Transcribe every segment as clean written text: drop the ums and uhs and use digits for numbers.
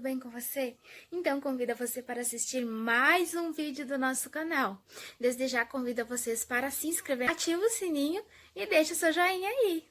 bem com você? Então convido você para assistir mais um vídeo do nosso canal. Desde já convido vocês para se inscrever, ativa o sininho e deixa o seu joinha aí.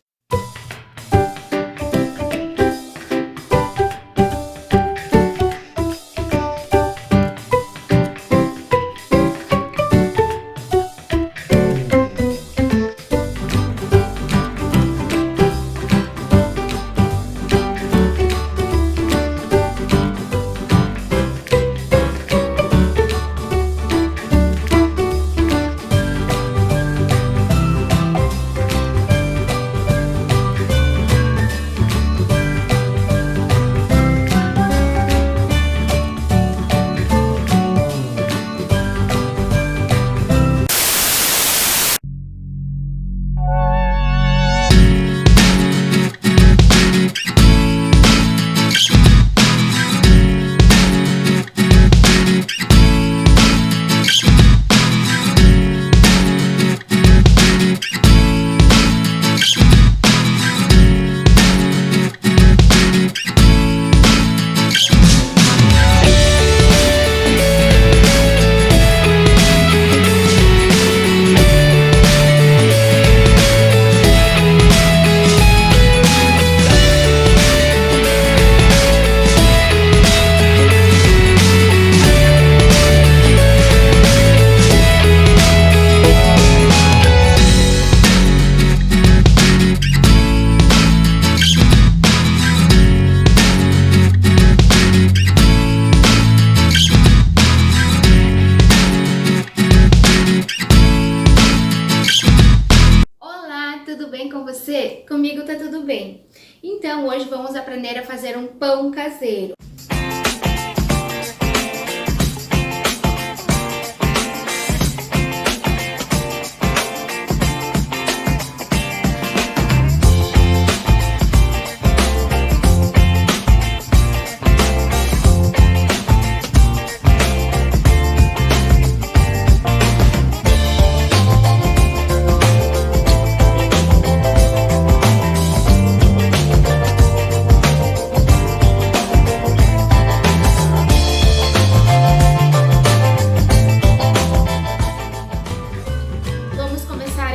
Tudo bem com você? Comigo tá tudo bem. Então hoje vamos aprender a fazer um pão caseiro.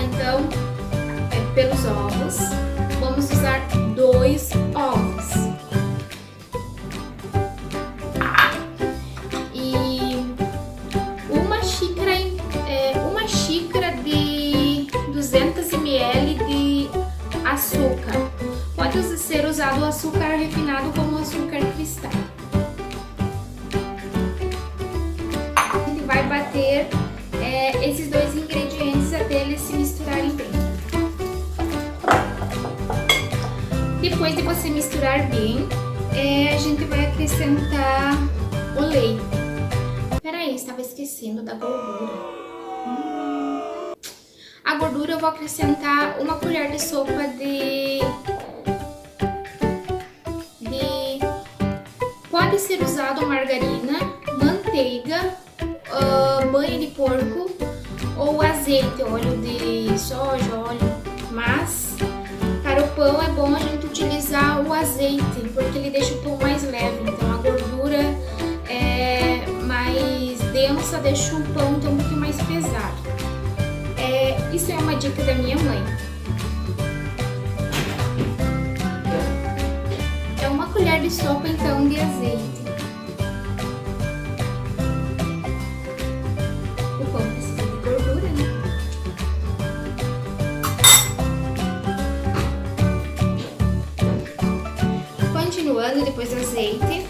Então, pelos ovos, vamos usar 2 ovos e uma xícara de 200 ml de açúcar. Pode ser usado o açúcar refinado como açúcar cristal. A gente vai bater esses dois ingredientes até eles se misturarem bem. Depois de você misturar bem, a gente vai acrescentar o leite. Peraí, estava esquecendo da gordura. A gordura eu vou acrescentar uma colher de sopa de pode ser usado margarina, manteiga, banha de porco ou azeite, óleo de soja, mas para o pão é bom a gente utilizar o azeite, porque ele deixa o pão mais leve, então a gordura mais densa deixa o pão um pouquinho mais pesado. Isso é uma dica da minha mãe. É uma colher de sopa então de azeite. Continuando, depois do azeite,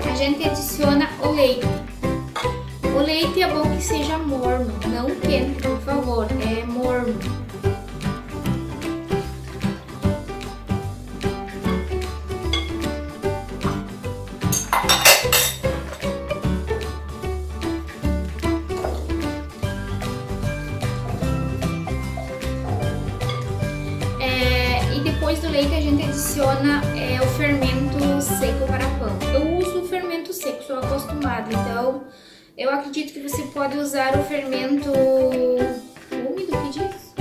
a gente adiciona o leite. O leite é bom que seja morno, não quente, por favor, é morno. Depois do leite a gente adiciona o fermento seco para pão. Eu uso o fermento seco, sou acostumada, então eu acredito que você pode usar o fermento úmido, que diz?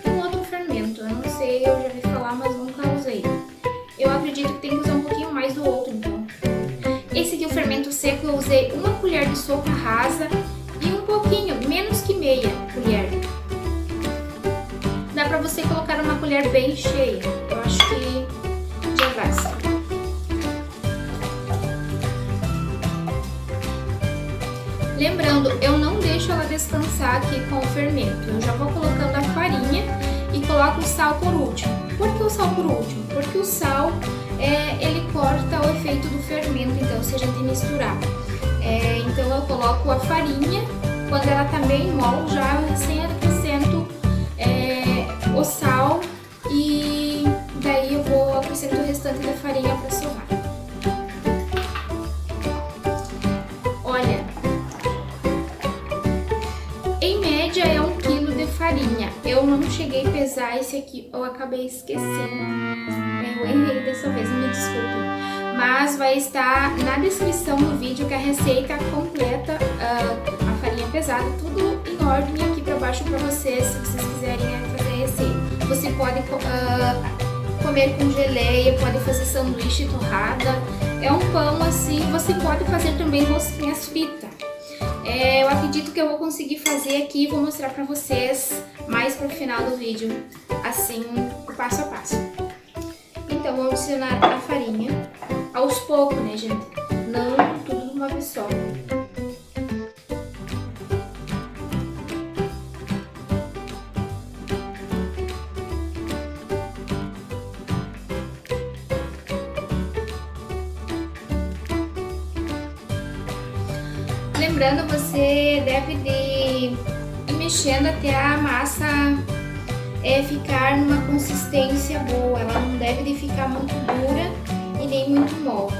Um outro fermento, eu não sei, eu já ouvi falar, mas nunca fermento seco eu usei 1 colher de sopa rasa e um pouquinho, menos que meia colher. Dá pra você colocar uma colher bem cheia, eu acho que já basta. Lembrando, eu não deixo ela descansar aqui com o fermento, eu já vou colocando a farinha e coloco o sal por último. Por que o sal por último? Porque o sal, ele corta o efeito do fermento, então se a gente misturar. Então eu coloco a farinha, quando ela tá bem mole, já eu recém acrescento o sal e daí eu vou acrescento o restante da farinha para sovar. Olha, em média é 1 quilo de farinha. Eu não cheguei a pesar esse aqui, eu acabei esquecendo. Eu errei dessa vez, me desculpem. Mas vai estar na descrição do vídeo que a receita completa, a farinha pesada, tudo em ordem aqui pra baixo pra vocês, se vocês quiserem fazer a receita. Você pode comer com geleia, pode fazer sanduíche torrada. É um pão assim, você pode fazer também rosquinhas fritas. Eu acredito que eu vou conseguir fazer aqui e vou mostrar pra vocês mais pro final do vídeo, assim, passo a passo. Então, vou adicionar a farinha aos poucos, né, gente? Não tudo de uma vez só. Lembrando, você deve de ir mexendo até a massa ficar numa consistência boa. Ela não deve de ficar muito dura e nem muito mole.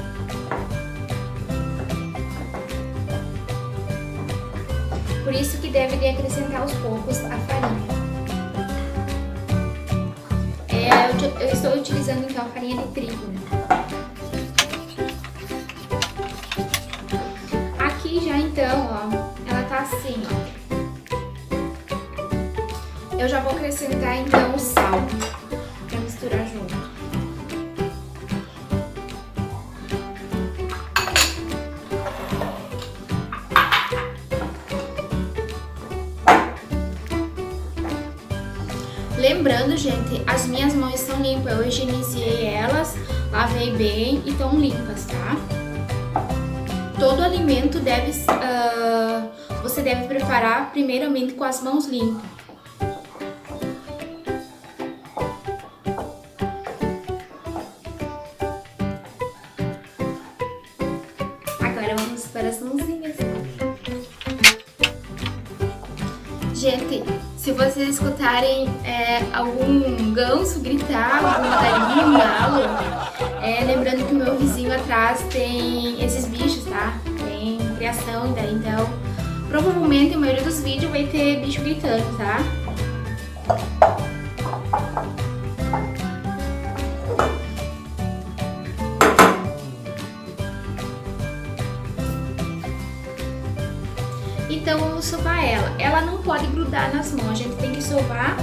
Por isso que deve de acrescentar aos poucos a farinha. Eu estou utilizando então a farinha de trigo, né? Aqui já então, ó, ela tá assim, ó. Eu já vou acrescentar então o sal para misturar junto. Lembrando, gente, as minhas mãos estão limpas, eu higienizei elas, lavei bem e estão limpas, tá? Todo alimento você deve preparar primeiramente com as mãos limpas. Agora vamos para as mãozinhas. Gente, se vocês escutarem algum ganso gritar, alguma galinha, um galo, lembrando que o meu vizinho atrás tem esses bichos, tá? Tem criação, daí, então provavelmente a maioria dos vídeos vai ter bicho gritando, tá? Então vamos sovar ela. Ela não pode grudar nas mãos, a gente tem que sovar.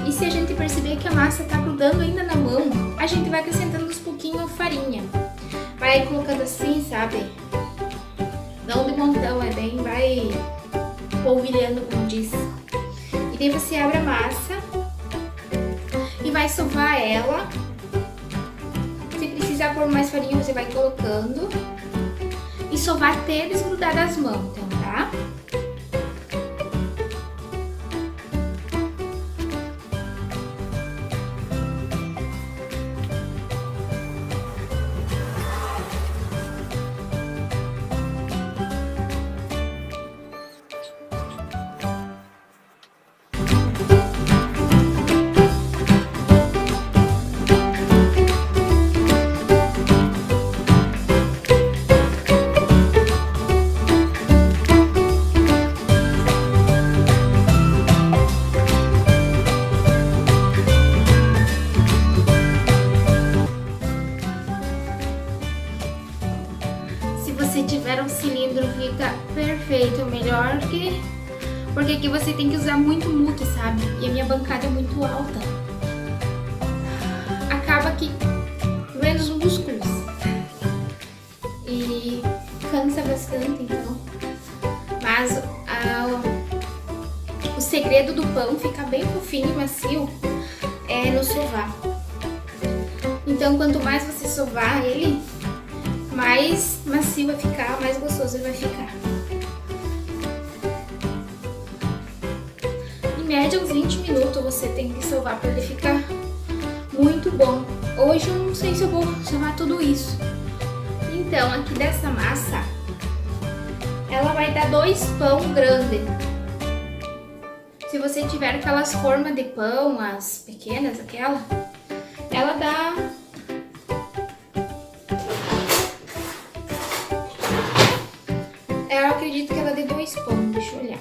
E se a gente perceber que a massa tá grudando ainda na mão, a gente vai acrescentando uns pouquinhos farinha. Vai colocando assim, sabe? Não de montão, vai polvilhando, como diz. E daí você abre a massa e vai sovar ela. Se precisar pôr mais farinha, você vai colocando. E sovar até desgrudar das mãos, então, tá? Se tiver um cilindro fica perfeito, melhor que... Porque aqui você tem que usar muito multi, sabe? E a minha bancada é muito alta. Acaba que menos um dos cus. E cansa bastante, então. Mas o segredo do pão ficar bem fofinho e macio é no sovar. Então, quanto mais você sovar ele, mais macio vai ficar, mais gostoso ele vai ficar. Em média, uns 20 minutos você tem que sovar para ele ficar muito bom. Hoje eu não sei se eu vou sovar tudo isso. Então, aqui dessa massa, ela vai dar 2 pão grandes. Se você tiver aquelas formas de pão, as pequenas, ela dá... Eu acredito que ela dê 2 pão, deixa eu olhar.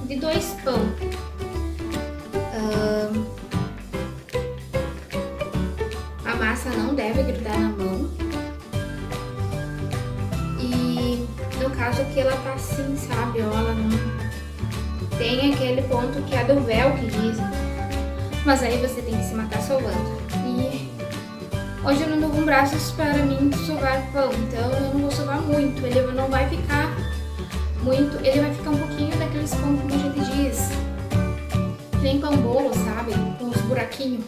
De 2 pão. A massa não deve grudar na mão. E no caso aqui ela tá assim, sabe? Ó, ela não tem aquele ponto que é do véu que dizem. Mas aí você tem que se matar sovando. E hoje eu não tô com braços para mim sovar pão, então eu não vou sovar muito. Ele não vai ficar muito, ele vai ficar um pouquinho daqueles pão, como a gente diz, nem pão bolo, sabe? Com os buraquinhos.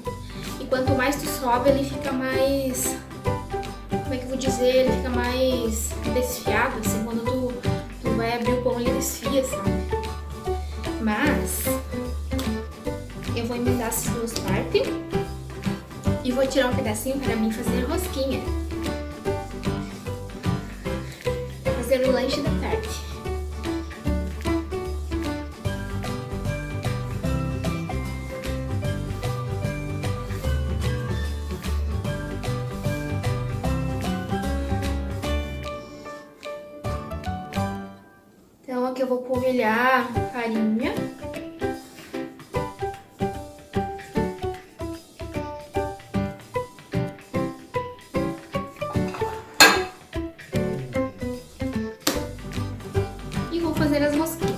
E quanto mais tu sobe, ele fica mais, como é que eu vou dizer, ele fica mais desfiado, assim, quando tu vai abrir o pão ele desfia, sabe? Mas eu vou emendar essas duas partes e vou tirar um pedacinho para mim fazer rosquinha, para fazer o lanche da tarde. Então aqui eu vou polvilhar farinha. E vou fazer as rosquinhas.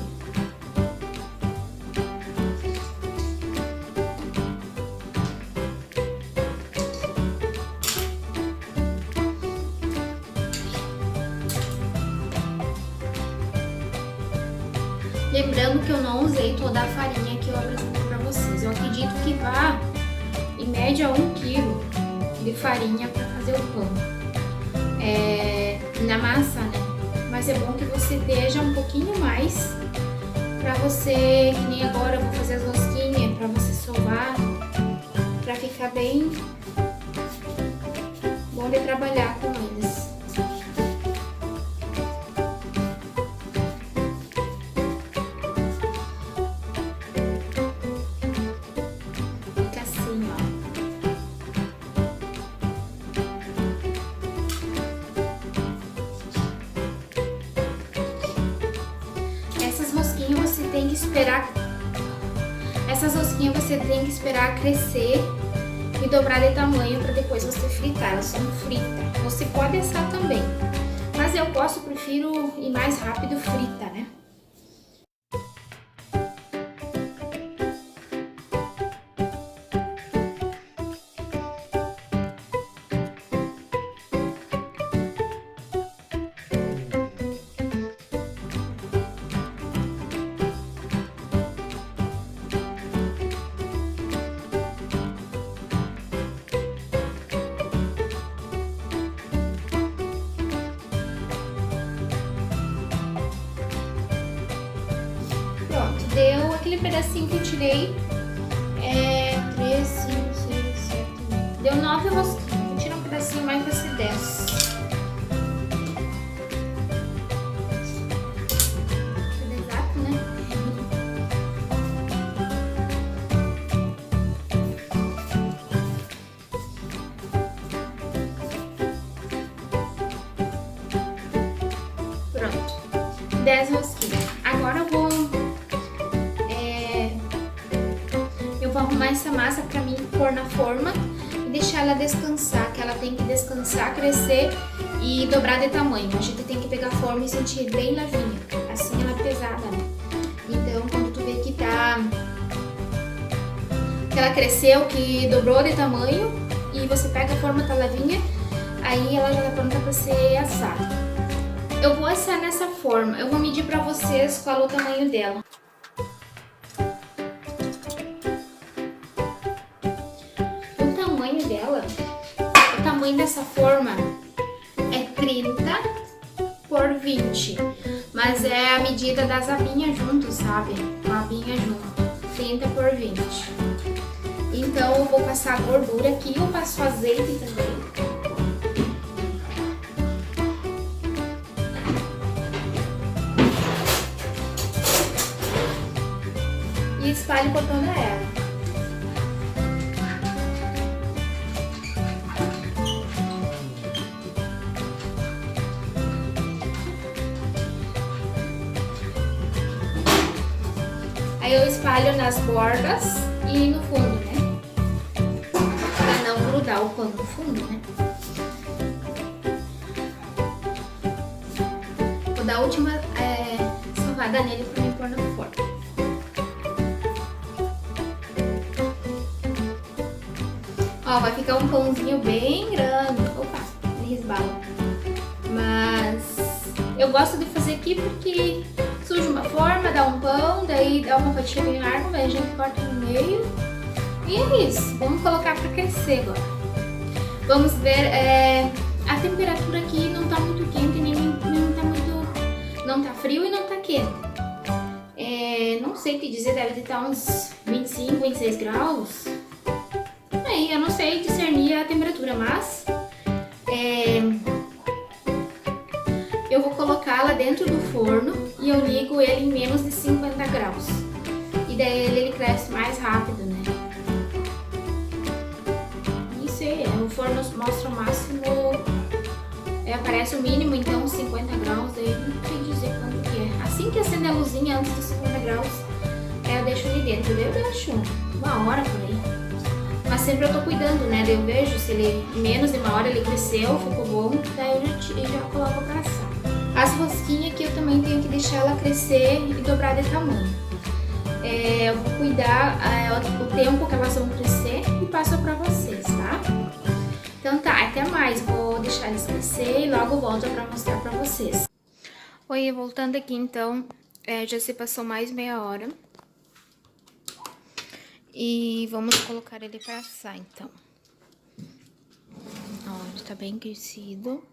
Lembrando que eu não usei toda a farinha que eu apresentei pra vocês. Eu acredito que vá, em média, 1 kg de farinha pra fazer o pão. Na massa, né? Mas é bom que você esteja um pouquinho mais pra você, que nem agora eu vou fazer as rosquinhas, pra você sovar, pra ficar bem bom de trabalhar com eles. Essas rosquinhas você tem que esperar crescer e dobrar de tamanho para depois você fritar. Elas são fritas. Você pode assar também, mas eu prefiro ir mais rápido frita, né? Deu aquele pedacinho que eu tirei, 3, 5, 6, 7, 8. Deu 9 rosquinhas. Vou tirar um pedacinho mais para ser 10. Exato, né? Pronto, 10 rosquinhas. Agora eu vou arrumar essa massa pra mim pôr na forma e deixar ela descansar, que ela tem que descansar, crescer e dobrar de tamanho. A gente tem que pegar a forma e sentir bem levinha, assim ela é pesada, né? Então quando tu vê que tá que ela cresceu, que dobrou de tamanho, e você pega a forma tá levinha, aí ela já tá pronta pra ser assada. Eu vou assar nessa forma, eu vou medir pra vocês qual é o tamanho dela. O tamanho dela, o tamanho dessa forma é 30 por 20, mas é a medida das abinhas junto, sabe? Uma abinha junto, 30 por 20. Então eu vou passar a gordura aqui, eu passo azeite também. E espalho por toda ela. Aí eu espalho nas bordas e no fundo, né? Pra não grudar o pano no fundo, né? Vou dar a última sovada nele pra me pôr no forno. Ó, vai ficar um pãozinho bem grande. Opa, me resbala. Mas eu gosto de fazer aqui porque suja uma forma, dá um pão, daí dá uma fatia de larga, daí a gente corta no meio. E é isso. Vamos colocar pra crescer agora. Vamos ver, a temperatura aqui não tá muito quente, nem tá muito... Não tá frio e não tá quente. Não sei te dizer, deve estar uns 25, 26 graus. Aí, eu não sei discernir a temperatura, mas eu vou colocá-la dentro do forno e eu ligo ele em menos de 50 graus. E daí ele cresce mais rápido, né? Isso aí, o forno mostra o máximo, aparece o mínimo, então 50 graus, daí não sei dizer quanto que é. Assim que acender a luzinha antes dos 50 graus, eu deixo ele dentro, daí eu deixo uma hora por aí. Mas sempre eu tô cuidando, né? Daí eu vejo se ele, em menos de uma hora ele cresceu, ficou bom, daí eu já coloco pra assar. As rosquinhas aqui eu também tenho que deixar ela crescer e dobrar de tamanho. Eu vou cuidar o tempo que elas vão crescer e passo pra vocês, tá? Então tá, até mais. Vou deixar eles crescer e logo volto pra mostrar pra vocês. Oi, voltando aqui então, já se passou mais meia hora. E vamos colocar ele pra assar, então. Ó, ele tá bem crescido.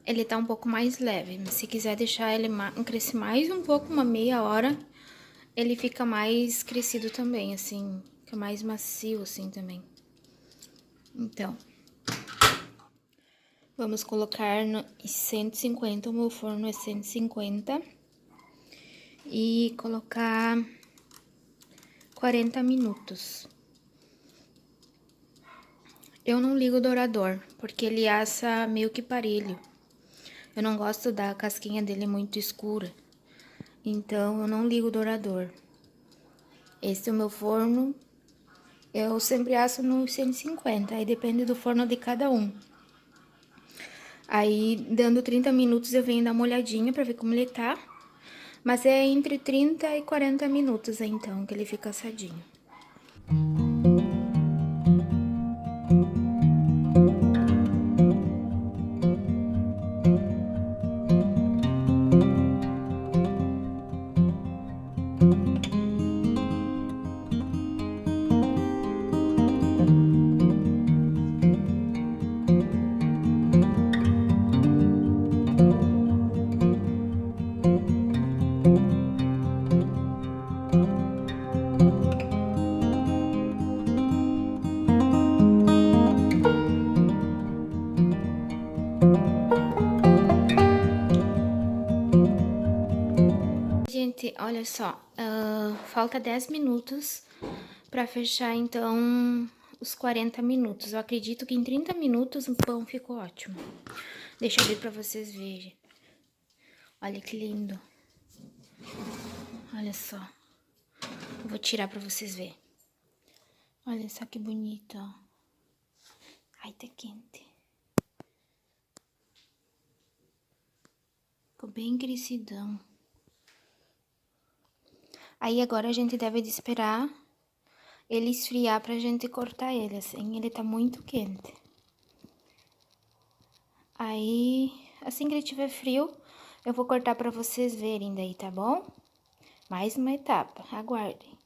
Ele tá um pouco mais leve, mas se quiser deixar ele crescer mais um pouco, uma meia hora, ele fica mais crescido também, assim, fica mais macio, assim, também. Então, vamos colocar no 150, o meu forno é 150. E colocar 40 minutos. Eu não ligo o dourador, porque ele assa meio que parelho. Eu não gosto da casquinha dele muito escura, então eu não ligo o dourador. Esse é o meu forno, eu sempre asso no 150, aí depende do forno de cada um. Aí, dando 30 minutos, eu venho dar uma olhadinha pra ver como ele tá. Mas é entre 30 e 40 minutos, então, que ele fica assadinho. Gente, olha só, falta 10 minutos pra fechar, então, os 40 minutos. Eu acredito que em 30 minutos o pão ficou ótimo. Deixa eu abrir pra vocês verem. Olha que lindo. Olha só. Eu vou tirar pra vocês verem. Olha só que bonito, ó. Ai, tá quente. Ficou bem crescidão. Aí agora a gente deve de esperar ele esfriar pra gente cortar ele, assim. Ele tá muito quente. Aí, assim que ele tiver frio, eu vou cortar pra vocês verem daí, tá bom? Mais uma etapa, aguardem.